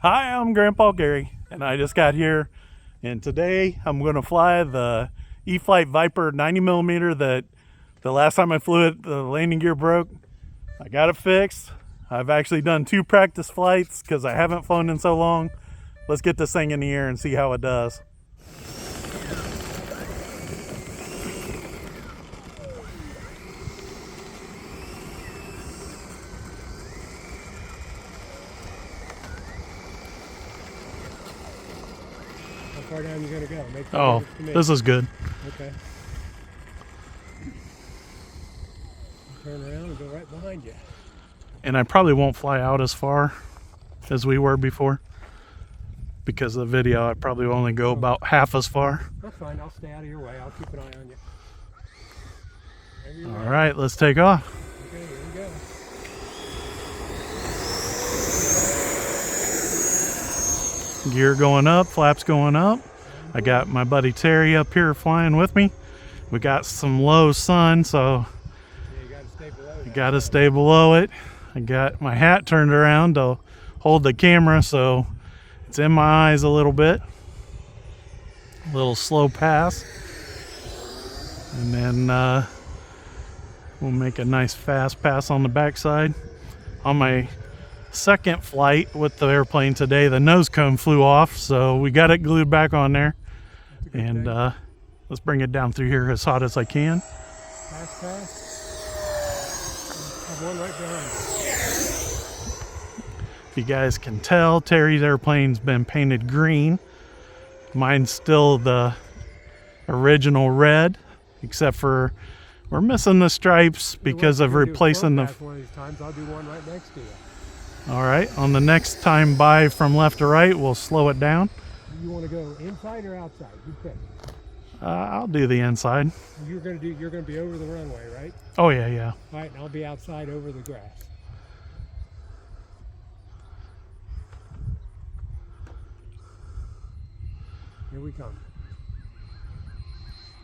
Hi, I'm Grandpa Gary, and I just got here, and today I'm going to fly the E-flite Viper 90mm that the last time I flew it, the landing gear broke. I got it fixed. I've actually done 2 practice flights because I haven't flown in so long. Let's get this thing in the air and see how it does. How far down you gonna go? Oh, this is good. Okay. Turn around and go right behind you. And I probably won't fly out as far as we were before. Because of the video, I probably only go about half as far. That's fine. I'll stay out of your way. I'll keep an eye on you. All right, let's take off. Okay, here we go. Gear going up, flaps going up. I got my buddy Terry up here flying with me. We got some low sun, so Yeah, you gotta stay below that. you gotta stay below it. I got my hat turned around to hold the camera, so it's in my eyes a little bit. A little slow pass. And then we'll make a nice fast pass on the backside. On my second flight with the airplane today, the nose cone flew off, so we got it glued back on there. And let's bring it down through here as hot as I can. Fast pass. Have one right behind you. If you guys can tell, Terry's airplane's been painted green. Mine's still the original red, except for we're missing the stripes because of replacing the... One of these times, I'll do one right next to you. All right, on the next time by from left to right, we'll slow it down. You want to go inside or outside? You pick. I'll do the inside. You're gonna be over the runway, right? Oh yeah, yeah. All right, and I'll be outside over the grass. Here we come.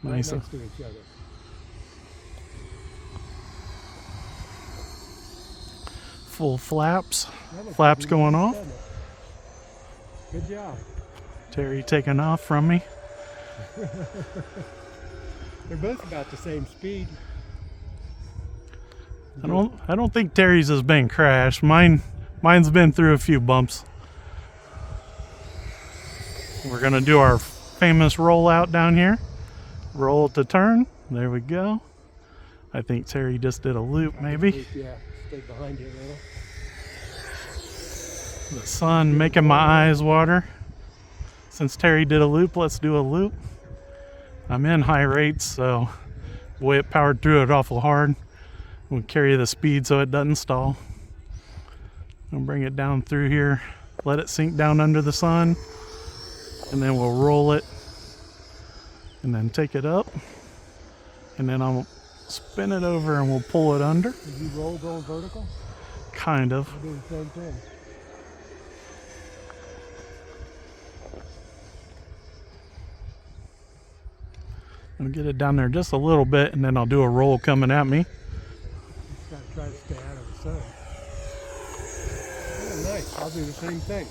Nice. Right next to each other. Full flaps. That looks Flaps pretty going good, off. doesn't it? Good job. Terry taking off from me. They're both about the same speed. I don't think Terry's has been crashed. Mine's been through a few bumps. We're gonna do our famous rollout down here. Roll it to turn. There we go. I think Terry just did a loop, maybe. Yeah, stay behind you a little. The sun making my eyes water. Since Terry did a loop, let's do a loop. I'm in high rates, so boy, it powered through it awful hard. We'll carry the speed so it doesn't stall. I'll bring it down through here, let it sink down under the sun, and then we'll roll it, and then take it up, and then I'll spin it over and we'll pull it under. Did you roll going vertical? Kind of. I'll do the same thing. I'll get it down there just a little bit, and then I'll do a roll coming at me. Just gotta try to stay out of the sun. Oh, nice. I'll do the same thing.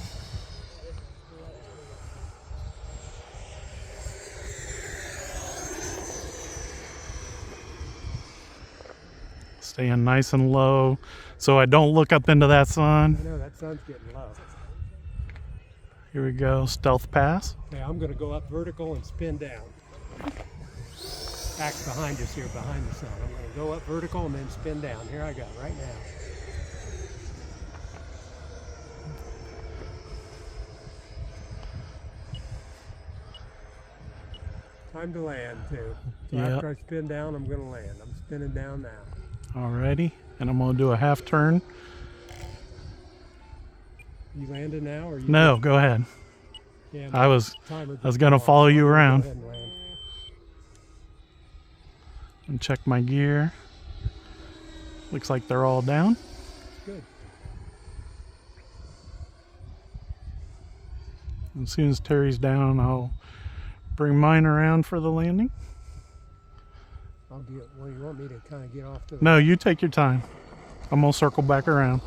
Staying nice and low so I don't look up into that sun. I know that sun's getting low. Here we go, stealth pass. Okay, I'm gonna go up vertical and spin down. Back behind us here, behind the sun. I'm gonna go up vertical and then spin down. Here I go, right now. Time to land too. So Yep. after I spin down, I'm gonna land. I'm spinning down now. Alrighty, and I'm gonna do a half turn. You landing now, or you? No, go ahead. Yeah, I was timer just gonna went off, follow so you I'm gonna go around. ahead and land. And check my gear. Looks like they're all down. Good. As soon as Terry's down, I'll bring mine around for the landing. I'll get. Well, you want me to kind of get off to the? No, you take your time. I'm gonna circle back around.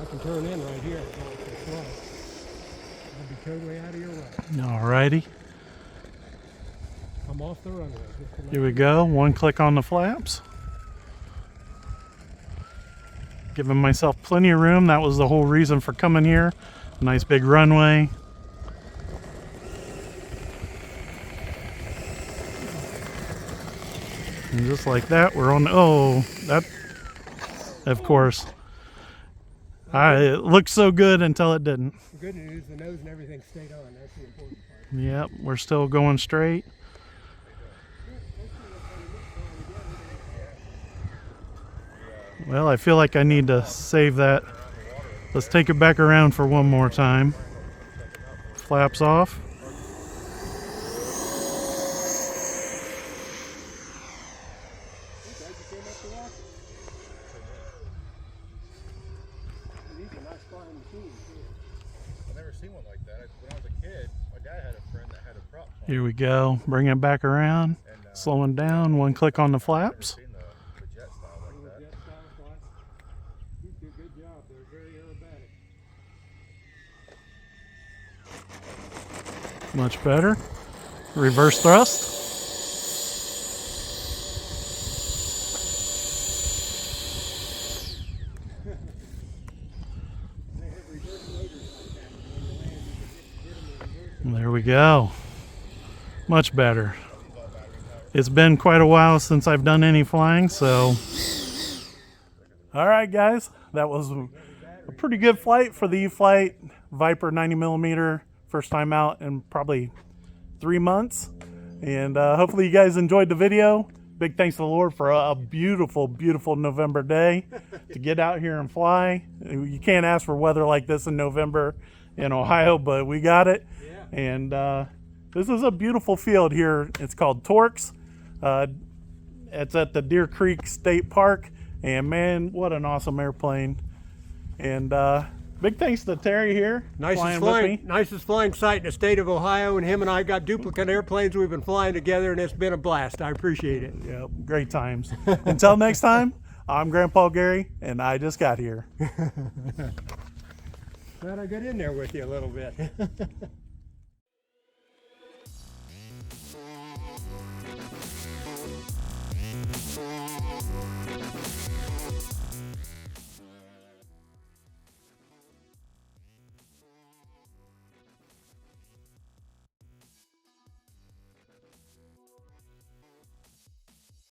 I can turn in right here. If I want to slow. totally out of your way. Alrighty. I'm off the runway. Here we go. One click on the flaps. Giving myself plenty of room. That was the whole reason for coming here. Nice big runway. And just like that, we're on. Oh, that, of course. It looked so good until it didn't. The good news, the nose and everything stayed on. That's the important part. Yep, we're still going straight. Well, I feel like I need to save that. Let's take it back around for one more time. Flaps off. These are nice flying machines too. I've never seen one like that. When I was a kid, my dad had a friend that had a prop farm. Here we go. Bring it back around. Slowing down. One click on the flaps. Seen the jet style like that. Jet style flight. You did a good job. They're very aerobatic. Much better. Reverse thrust. They have reverse motors like that. When you land, you can hit them in reverse. There we go. Much better. It's been quite a while since I've done any flying, so. All right, guys. That was a pretty good flight for the E-flite Viper 90mm. First time out in probably 3 months. And hopefully you guys enjoyed the video. Big thanks to the Lord for a beautiful, beautiful November day to get out here and fly. You can't ask for weather like this in November in Ohio, but we got it. Yeah. And this is a beautiful field here. It's called Torx. It's at the Deer Creek State Park. And man, what an awesome airplane. And big thanks to Terry here. Nicest flying site in the state of Ohio, and him and I got duplicate airplanes. We've been flying together, and it's been a blast. I appreciate it. Yep, great times. Until next time, I'm Grandpa Gary, and I just got here. Glad I got in there with you a little bit.